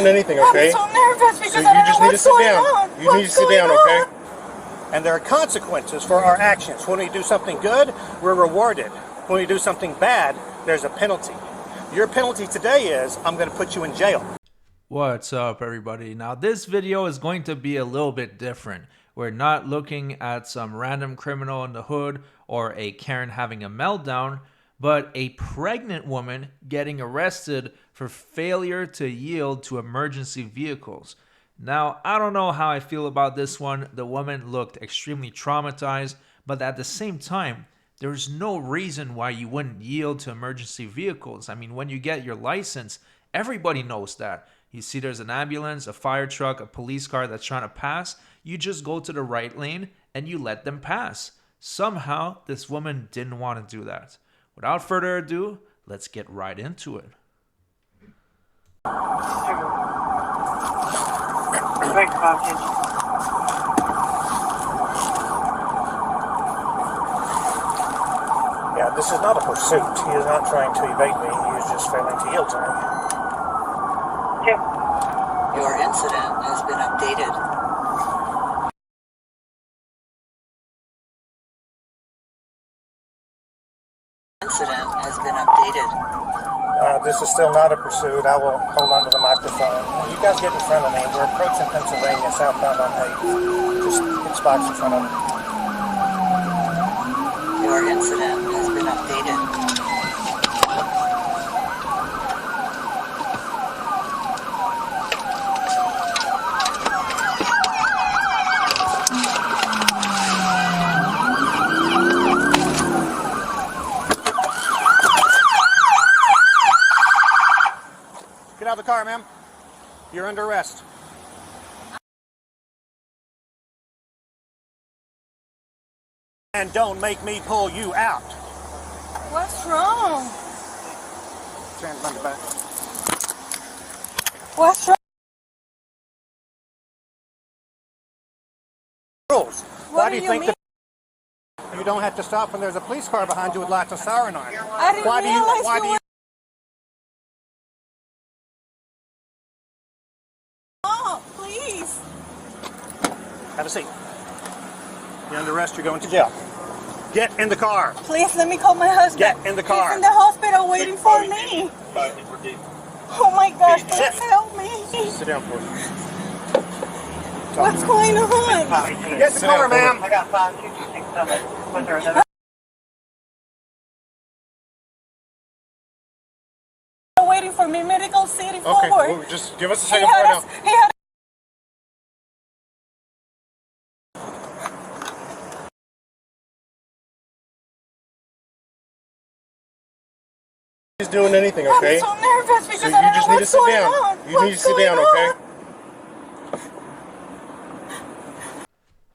doing anything, okay? I'm so nervous because So I don't know what's going on. You need to sit down, okay? And there are consequences for our actions. When we do something good, we're rewarded. When we do something bad, there's a penalty. Your penalty today is, I'm going to put you in jail. What's up, everybody? Now this video is going to be a little bit different. We're not looking at some random criminal in the hood or a Karen having a meltdown, but a pregnant woman getting arrested for failure to yield to emergency vehicles. Now, I don't know how I feel about this one. The woman looked extremely traumatized, but at the same time, there's no reason why you wouldn't yield to emergency vehicles. I mean, when you get your license, everybody knows that. You see there's an ambulance, a fire truck, a police car that's trying to pass. You just go to the right lane and you let them pass. Somehow, this woman didn't want to do that. Without further ado, let's get right into it. Yeah, this is not a pursuit. He is not trying to evade me. He is just failing to yield to me. Your incident has been updated. Incident has been updated. This is still not a pursuit. I will hold on to the microphone. You guys get in front of me. We're approaching Pennsylvania, southbound on 8. Just get spots in front of me. Your incident has been updated. Get out of the car, ma'am. You're under arrest. And don't make me pull you out. What's wrong? Turn front to back. What's wrong? Rules. Why do you think mean? that you don't have to stop when there's a police car behind you with lights and siren on? I didn't Why do you? realize Why do you? Oh, please. Have a seat. You're under arrest. You're going to jail. Get in the car. Please let me call my husband. Get in the car. He's in the hospital waiting for me. Oh my gosh, please help me. Sit down for me. What's going on? Get in the car, ma'am. I got 5267. Was there another? Waiting for me, medical city Okay, forward. well, just give us a He second right had now. us, he had He's doing anything, okay? I'm so nervous because So I you don't just know need to what's sit going down. on. You need to sit down, okay?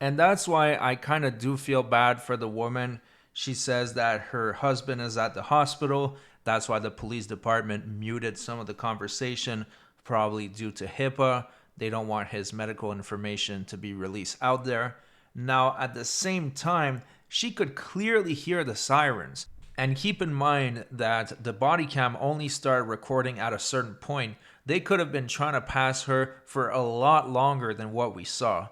And that's why I kind of do feel bad for the woman. She says that her husband is at the hospital. That's why the police department muted some of the conversation, probably due to HIPAA. They don't want his medical information to be released out there. Now, at the same time, she could clearly hear the sirens. And keep in mind that the body cam only started recording at a certain point. They could have been trying to pass her for a lot longer than what we saw.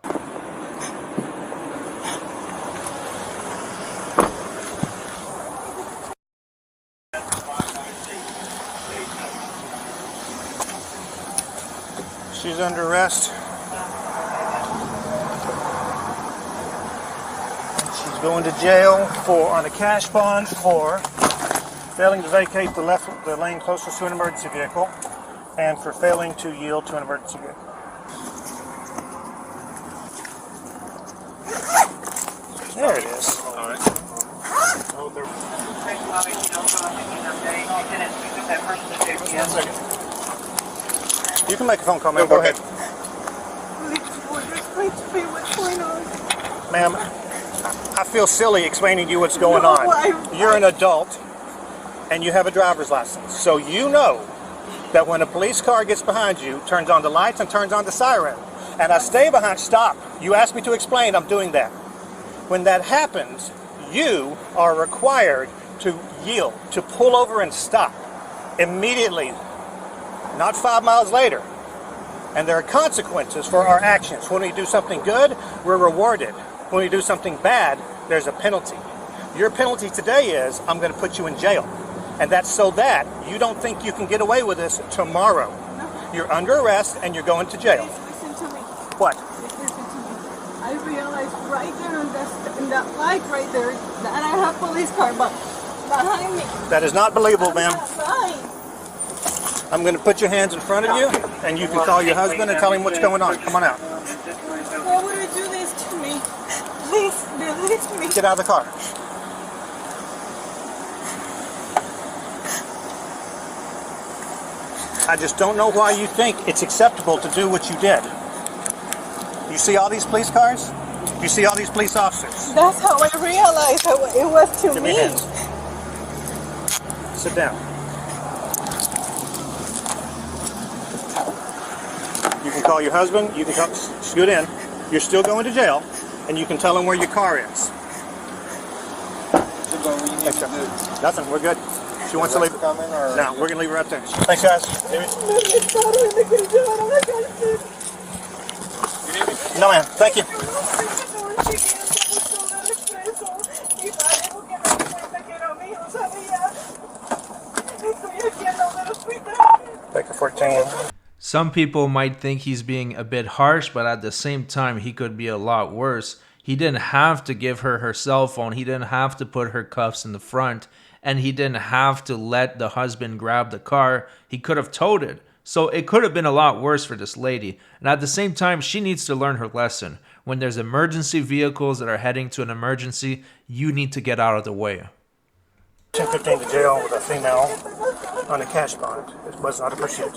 She's under arrest. She's going to jail on a cash bond for failing to vacate the lane closest to an emergency vehicle and for failing to yield to an emergency vehicle. There it is. All right. You can make a phone call, ma'am. Go ahead. Explain to me what's going on. Ma'am, I feel silly explaining to you what's going on. You're an adult and you have a driver's license. So you know that when a police car gets behind you, turns on the lights and turns on the siren, and I stay behind, stop. You asked me to explain, I'm doing that. When that happens, you are required to yield, to pull over and stop immediately, not 5 miles later. And there are consequences for our actions. When we do something good, we're rewarded. When we do something bad, there's a penalty. Your penalty today is, I'm going to put you in jail. And that's so that you don't think you can get away with this tomorrow. You're under arrest and you're going to jail. Please listen to me. What? Please listen to me. I realized right there in that light right there that I have police car behind me. That is not believable, ma'am. Fine. I'm going to put your hands in front of you, and you can call your husband and tell him what's going on. Come on out. Why would you do this to me? Please, release me. Get out of the car. I just don't know why you think it's acceptable to do what you did. You see all these police cars? You see all these police officers? That's how I realized how it was to Give me. me your hands. Sit down. You can call your husband. You can scoot in. You're still going to jail, and you can tell him where your car is. Nothing. We're good. She wants to leave. No, we're gonna leave her right there. Thanks, guys. No, ma'am. Thank you. Take the 14. Some people might think he's being a bit harsh, but at the same time, he could be a lot worse. He didn't have to give her her cell phone. He didn't have to put her cuffs in the front. And he didn't have to let the husband grab the car. He could have towed it. So it could have been a lot worse for this lady. And at the same time, she needs to learn her lesson. When there's emergency vehicles that are heading to an emergency, you need to get out of the way. 10-15 to jail with a female on a cash bond. It was not a pursuit.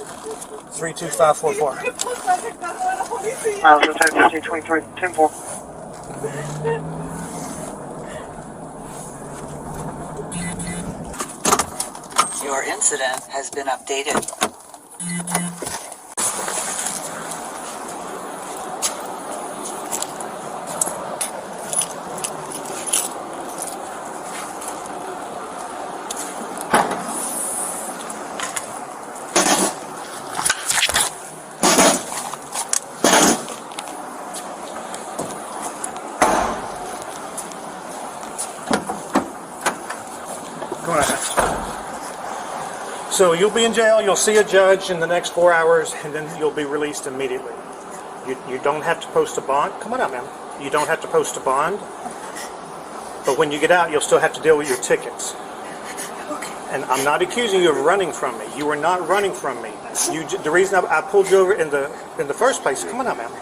32544. 10-15-23, 10-4. Your incident has been updated. Come on. So you'll be in jail, you'll see a judge in the next 4 hours, and then you'll be released immediately. You don't have to post a bond. Come on out, ma'am. You don't have to post a bond. But when you get out, you'll still have to deal with your tickets. And I'm not accusing you of running from me. You were not running from me. The reason I pulled you over in the first place, come on out, ma'am,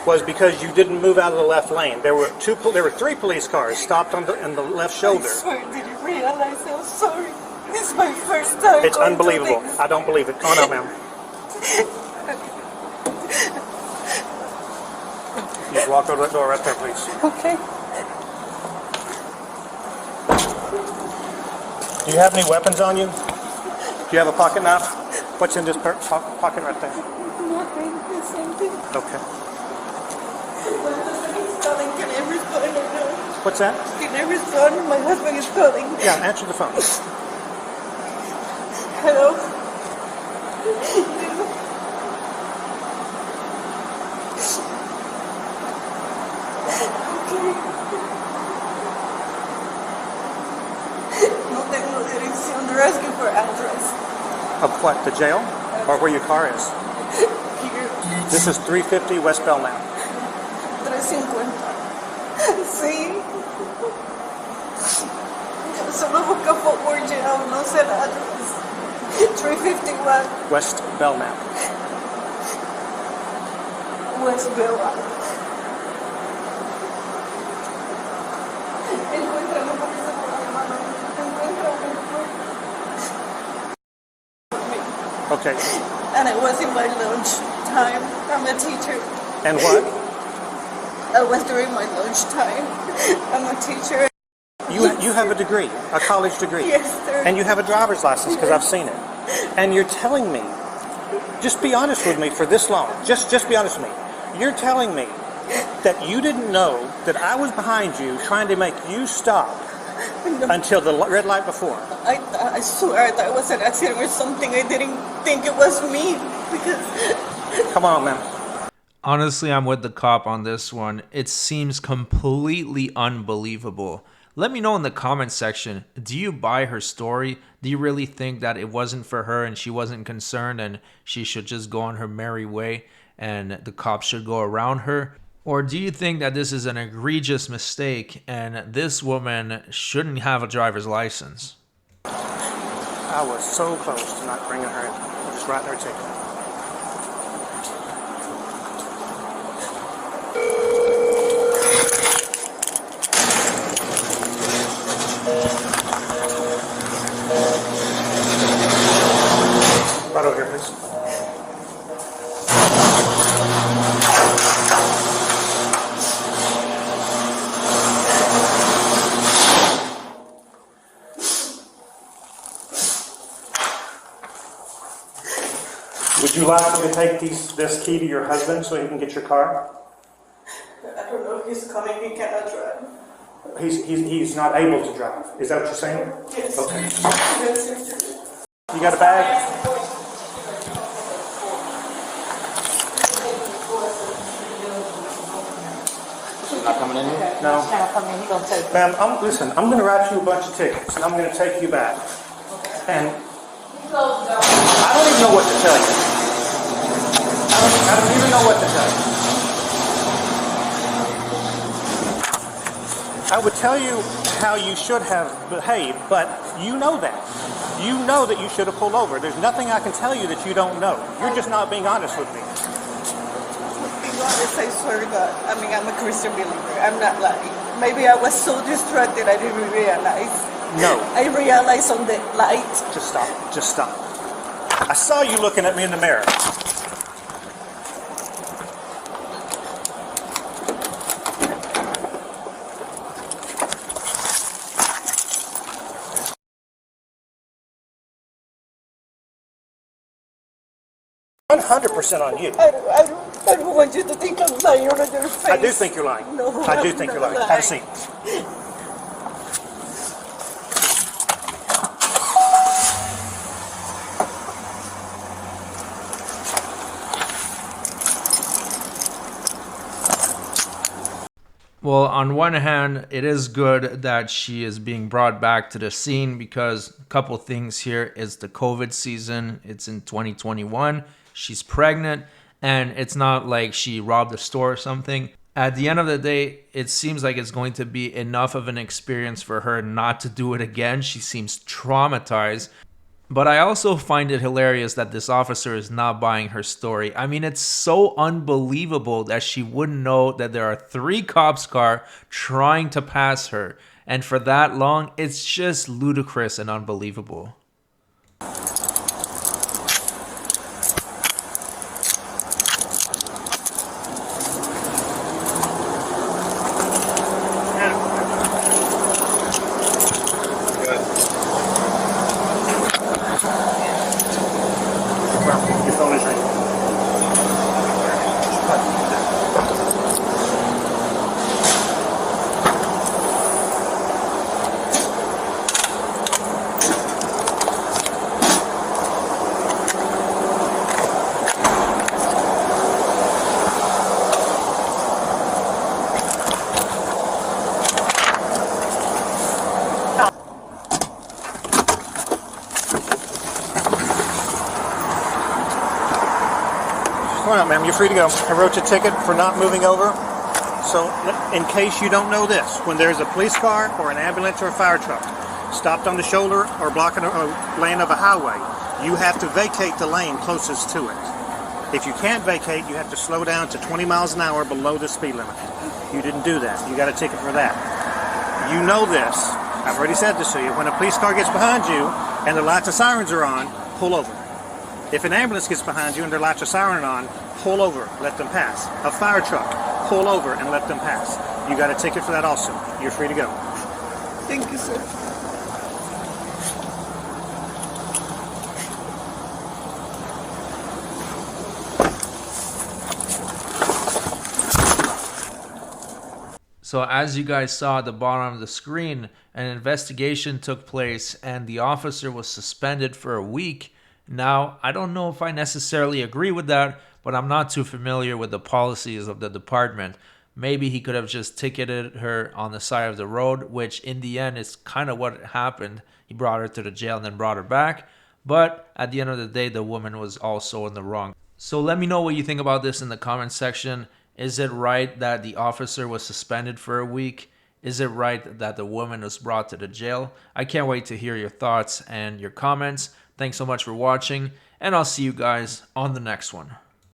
was because you didn't move out of the left lane. There were 3 police cars stopped in the left shoulder. I swear I didn't realize. I'm sorry. This is my first time. It's unbelievable. I don't believe it. Come on out, ma'am. Just walk over that door right there, please. Okay. Do you have any weapons on you? Do you have a pocket knife? What's in this pocket right there? Nothing. The same thing. Okay. My husband is calling. Can I respond or no? What's that? Can I respond? My husband is calling. Yeah, answer the phone. Hello? No tengo dirección. They're asking for address. Of what? The jail? Or where your car is? Here. This is 350 West Belknap. 350. Sí. Solo busca forward jail, no sé la address. 351 West Belknap. West Belknap. Encuéntralo por ese problema, encuéntralo. Okay. And it was in my lunch time. I'm a teacher. And what? I was during my lunch time. I'm a teacher. You have a degree, a college degree. Yes, sir. And you have a driver's license because I've seen it. And you're telling me, just be honest with me for this long. Just be honest with me. You're telling me that you didn't know that I was behind you trying to make you stop until the red light before. I swear I thought it was an accident or something. I didn't think it was me because... Come on, ma'am. Honestly, I'm with the cop on this one. It seems completely unbelievable. Let me know in the comments section, do you buy her story? Do you really think that it wasn't for her and she wasn't concerned and she should just go on her merry way and the cops should go around her? Or do you think that this is an egregious mistake and this woman shouldn't have a driver's license? I was so close to not bringing her in. Just writing her a ticket. Right over here, please. Would you like me to take this key to your husband so he can get your car? I don't know if he's coming, he cannot drive. He's not able to drive. Is that what you're saying? Yes. Okay. Yes. You got a bag? Not coming in here? No. He's not coming, he's gonna take it. Ma'am, listen, I'm going to write you a bunch of tickets, and I'm going to take you back. And I don't even know what to tell you. I don't even know what to tell you. I would tell you how you should have behaved, but you know that. You know that you should have pulled over. There's nothing I can tell you that you don't know. You're just not being honest with me. Honest, I swear to God. I mean, I'm a Christian believer. I'm not lying. Maybe I was so distracted I didn't realize. No. I realized on the light. Just stop. Just stop. I saw you looking at me in the mirror. 100% on you. I don't want you to think I'm lying on your face. I do think you're lying. No, I do I'm think you're not lying. Have a seat. Well, on one hand, it is good that she is being brought back to the scene because a couple things here is the COVID season. It's in 2021. She's pregnant and it's not like she robbed a store or something. At the end of the day, it seems like it's going to be enough of an experience for her not to do it again. She seems traumatized. But I also find it hilarious that this officer is not buying her story. I mean, it's so unbelievable that she wouldn't know that there are 3 cops' car trying to pass her. And for that long, it's just ludicrous and unbelievable. Your phone is ringing. Come on out, ma'am. You're free to go. I wrote your ticket for not moving over. So, in case you don't know this, when there's a police car or an ambulance or a fire truck stopped on the shoulder or blocking a lane of a highway, you have to vacate the lane closest to it. If you can't vacate, you have to slow down to 20 miles an hour below the speed limit. You didn't do that. You got a ticket for that. You know this. I've already said this to you. When a police car gets behind you and the lights and sirens are on, pull over. If an ambulance gets behind you and their lights are siren on, pull over, let them pass. A fire truck, pull over and let them pass. You got a ticket for that also. You're free to go. Thank you, sir. So as you guys saw at the bottom of the screen, an investigation took place and the officer was suspended for a week. Now, I don't know if I necessarily agree with that, but I'm not too familiar with the policies of the department. Maybe he could have just ticketed her on the side of the road, which in the end is kind of what happened. He brought her to the jail and then brought her back. But at the end of the day, the woman was also in the wrong. So let me know what you think about this in the comment section. Is it right that the officer was suspended for a week? Is it right that the woman was brought to the jail? I can't wait to hear your thoughts and your comments. Thanks so much for watching, and I'll see you guys on the next one.